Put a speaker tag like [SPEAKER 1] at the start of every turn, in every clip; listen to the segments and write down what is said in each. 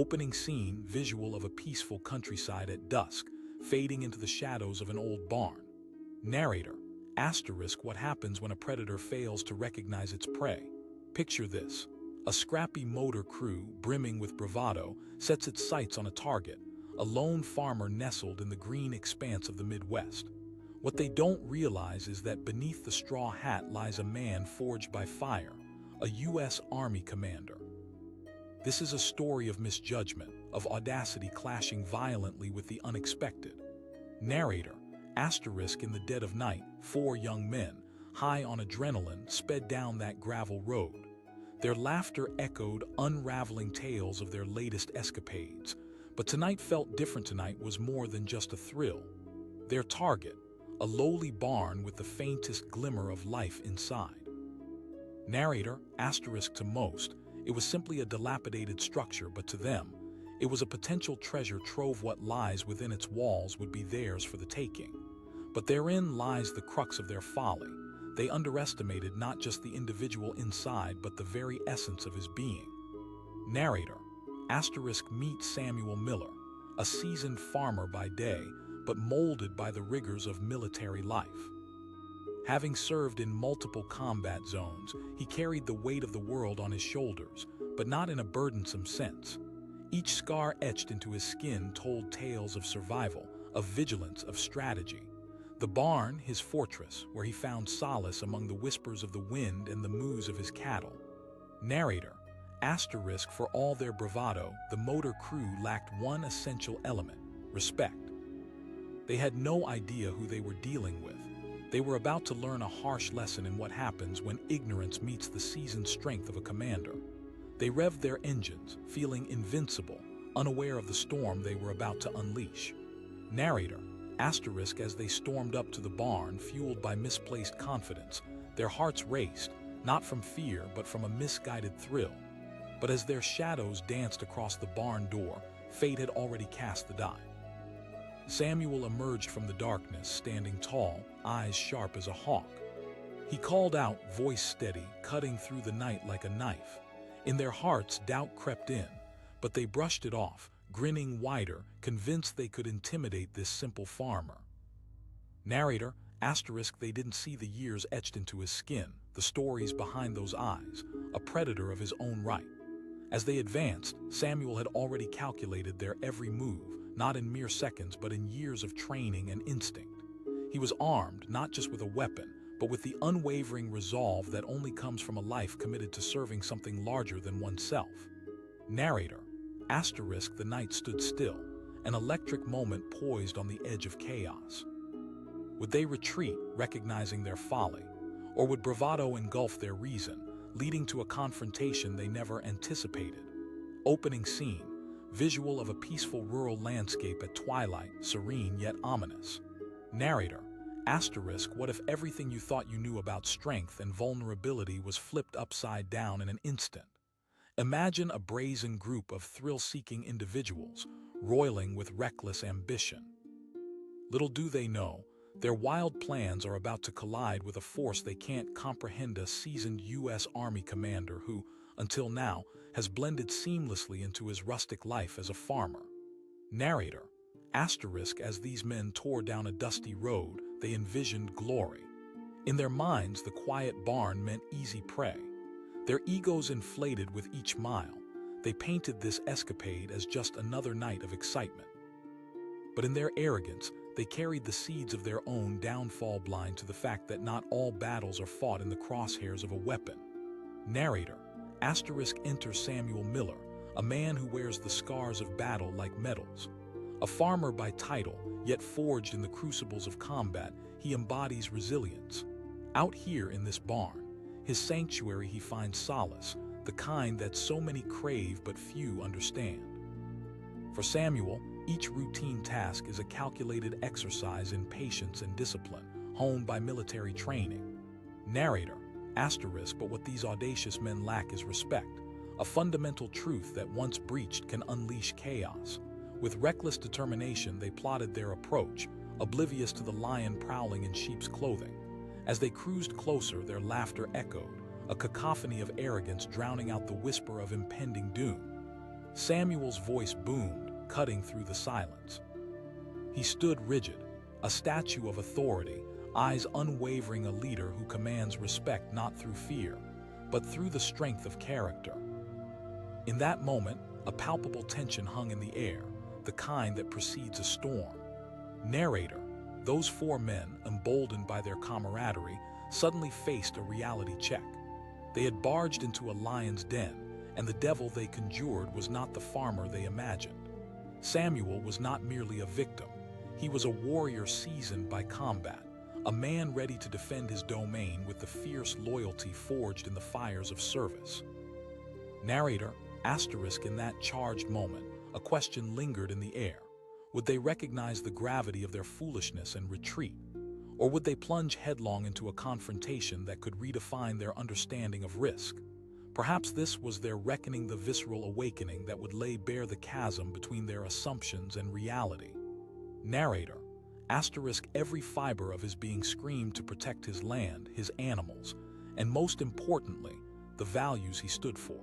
[SPEAKER 1] Opening scene, visual of a peaceful countryside at dusk, fading into the shadows of an old barn. Narrator, asterisk what happens when a predator fails to recognize its prey. Picture this. A scrappy motor crew, brimming with bravado, sets its sights on a target, a lone farmer nestled in the green expanse of the Midwest. What they don't realize is that beneath the straw hat lies a man forged by fire, a U.S. Army commander. This is a story of misjudgment, of audacity clashing violently with the unexpected. Narrator, asterisk in the dead of night, 4 young men, high on adrenaline, sped down that gravel road. Their laughter echoed unraveling tales of their latest escapades. But tonight felt different. Tonight was more than just a thrill. Their target, a lowly barn with the faintest glimmer of life inside. Narrator, asterisk to most, it was simply a dilapidated structure, but to them, it was a potential treasure trove. What lies within its walls would be theirs for the taking. But therein lies the crux of their folly. They underestimated not just the individual inside, but the very essence of his being. Narrator, asterisk meet Samuel Miller, a seasoned farmer by day, but molded by the rigors of military life. Having served in multiple combat zones, he carried the weight of the world on his shoulders, but not in a burdensome sense. Each scar etched into his skin told tales of survival, of vigilance, of strategy. The barn, his fortress, where he found solace among the whispers of the wind and the moos of his cattle. Narrator, asterisk for all their bravado, the motor crew lacked one essential element: respect. They had no idea who they were dealing with. They were about to learn a harsh lesson in what happens when ignorance meets the seasoned strength of a commander. They revved their engines, feeling invincible, unaware of the storm they were about to unleash. Narrator, asterisk as they stormed up to the barn, fueled by misplaced confidence, their hearts raced, not from fear but from a misguided thrill. But as their shadows danced across the barn door, fate had already cast the die. Samuel emerged from the darkness, standing tall, eyes sharp as a hawk. He called out, voice steady, cutting through the night like a knife. In their hearts, doubt crept in, but they brushed it off, grinning wider, convinced they could intimidate this simple farmer. Narrator, asterisk they didn't see the years etched into his skin, the stories behind those eyes, a predator of his own right. As they advanced, Samuel had already calculated their every move, not in mere seconds but in years of training and instinct. He was armed not just with a weapon, but with the unwavering resolve that only comes from a life committed to serving something larger than oneself. Narrator, asterisk the night stood still, an electric moment poised on the edge of chaos. Would they retreat, recognizing their folly, or would bravado engulf their reason, leading to a confrontation they never anticipated? Opening scene, visual of a peaceful rural landscape at twilight, serene yet ominous. Narrator, asterisk what if everything you thought you knew about strength and vulnerability was flipped upside down in an instant? Imagine a brazen group of thrill-seeking individuals, roiling with reckless ambition. Little do they know, their wild plans are about to collide with a force they can't comprehend: a seasoned U.S. Army commander who, until now, has blended seamlessly into his rustic life as a farmer. Narrator, asterisk as these men tore down a dusty road, they envisioned glory. In their minds, the quiet barn meant easy prey. Their egos inflated with each mile. They painted this escapade as just another night of excitement. But in their arrogance, they carried the seeds of their own downfall, blind to the fact that not all battles are fought in the crosshairs of a weapon. Narrator, asterisk enter Samuel Miller, a man who wears the scars of battle like medals. A farmer by title, yet forged in the crucibles of combat, he embodies resilience. Out here in this barn, his sanctuary, he finds solace, the kind that so many crave but few understand. For Samuel, each routine task is a calculated exercise in patience and discipline, honed by military training. Narrator, asterisk but what these audacious men lack is respect, a fundamental truth that once breached can unleash chaos. With reckless determination, they plotted their approach, oblivious to the lion prowling in sheep's clothing. As they cruised closer, their laughter echoed, a cacophony of arrogance drowning out the whisper of impending doom. Samuel's voice boomed, cutting through the silence. He stood rigid, a statue of authority, eyes unwavering, a leader who commands respect not through fear, but through the strength of character. In that moment, a palpable tension hung in the air, the kind that precedes a storm. Narrator, those four men, emboldened by their camaraderie, suddenly faced a reality check. They had barged into a lion's den, and the devil they conjured was not the farmer they imagined. Samuel was not merely a victim. He was a warrior seasoned by combat, a man ready to defend his domain with the fierce loyalty forged in the fires of service. Narrator, asterisk, in that charged moment, a question lingered in the air. Would they recognize the gravity of their foolishness and retreat? Or would they plunge headlong into a confrontation that could redefine their understanding of risk? Perhaps this was their reckoning, the visceral awakening that would lay bare the chasm between their assumptions and reality. Narrator, asterisk, every fiber of his being screamed to protect his land, his animals, and most importantly, the values he stood for.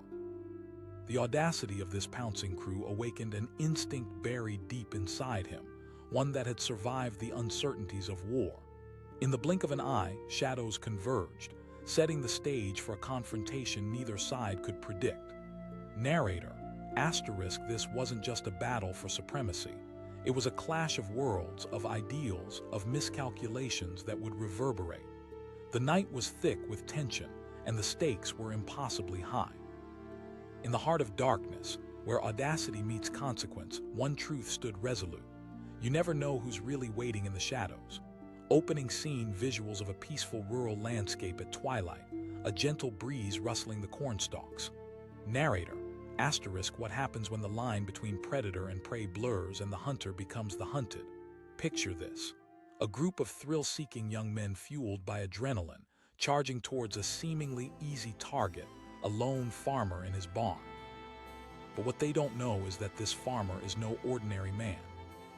[SPEAKER 1] The audacity of this pouncing crew awakened an instinct buried deep inside him, one that had survived the uncertainties of war. In the blink of an eye, shadows converged, setting the stage for a confrontation neither side could predict. Narrator, asterisk, this wasn't just a battle for supremacy. It was a clash of worlds, of ideals, of miscalculations that would reverberate. The night was thick with tension, and the stakes were impossibly high. In the heart of darkness, where audacity meets consequence, one truth stood resolute. You never know who's really waiting in the shadows. Opening scene, visuals of a peaceful rural landscape at twilight, a gentle breeze rustling the cornstalks. Narrator, asterisk, what happens when the line between predator and prey blurs and the hunter becomes the hunted? Picture this. A group of thrill-seeking young men fueled by adrenaline, charging towards a seemingly easy target, a lone farmer in his barn. But what they don't know is that this farmer is no ordinary man.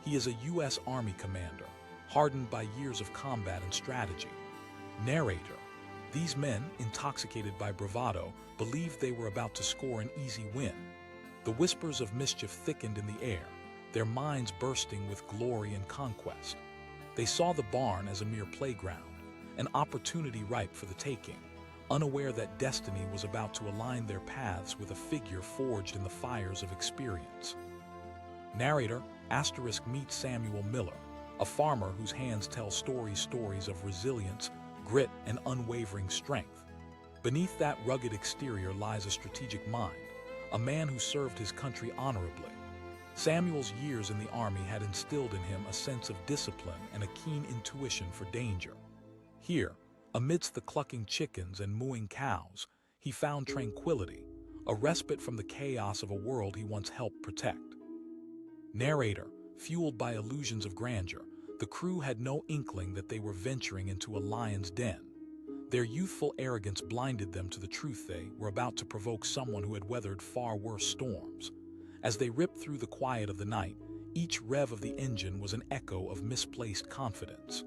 [SPEAKER 1] He is a U.S. Army commander, hardened by years of combat and strategy. Narrator, these men, intoxicated by bravado, believed they were about to score an easy win. The whispers of mischief thickened in the air, their minds bursting with glory and conquest. They saw the barn as a mere playground, an opportunity ripe for the taking, unaware that destiny was about to align their paths with a figure forged in the fires of experience. Narrator, asterisk, meets Samuel Miller, a farmer whose hands tell stories of resilience, grit, and unwavering strength. Beneath that rugged exterior lies a strategic mind, a man who served his country honorably. Samuel's years in the army had instilled in him a sense of discipline and a keen intuition for danger. Here, amidst the clucking chickens and mooing cows, he found tranquility, a respite from the chaos of a world he once helped protect. Narrator, fueled by illusions of grandeur, the crew had no inkling that they were venturing into a lion's den. Their youthful arrogance blinded them to the truth: they were about to provoke someone who had weathered far worse storms. As they ripped through the quiet of the night, each rev of the engine was an echo of misplaced confidence.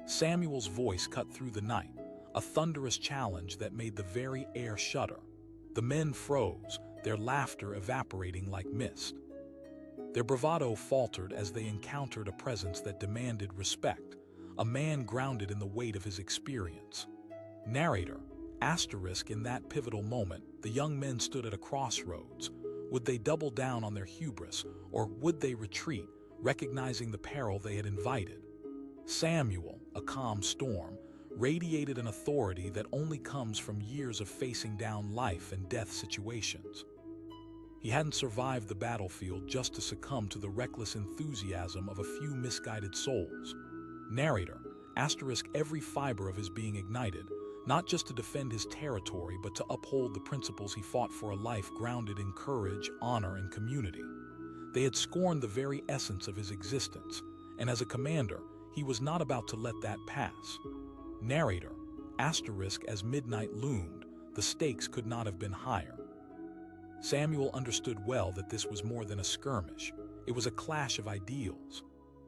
[SPEAKER 1] Samuel's voice cut through the night, a thunderous challenge that made the very air shudder. The men froze, their laughter evaporating like mist. Their bravado faltered as they encountered a presence that demanded respect, a man grounded in the weight of his experience. Narrator, asterisk, in that pivotal moment, the young men stood at a crossroads. Would they double down on their hubris, or would they retreat, recognizing the peril they had invited? Samuel, a calm storm, radiated an authority that only comes from years of facing down life and death situations. He hadn't survived the battlefield just to succumb to the reckless enthusiasm of a few misguided souls. Narrator, asterisk, every fiber of his being ignited, not just to defend his territory but to uphold the principles he fought for, a life grounded in courage, honor, and community. They had scorned the very essence of his existence, and as a commander, he was not about to let that pass. Narrator, asterisk, as midnight loomed, the stakes could not have been higher. Samuel understood well that this was more than a skirmish. It was a clash of ideals.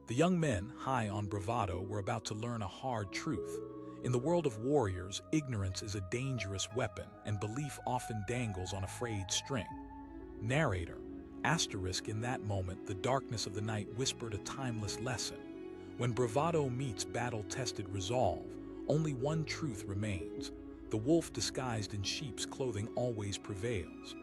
[SPEAKER 1] The young men, high on bravado, were about to learn a hard truth. In the world of warriors, ignorance is a dangerous weapon, and belief often dangles on a frayed string. Narrator, Asterisk in that moment, the darkness of the night whispered a timeless lesson. When bravado meets battle-tested resolve, only one truth remains. The wolf disguised in sheep's clothing always prevails.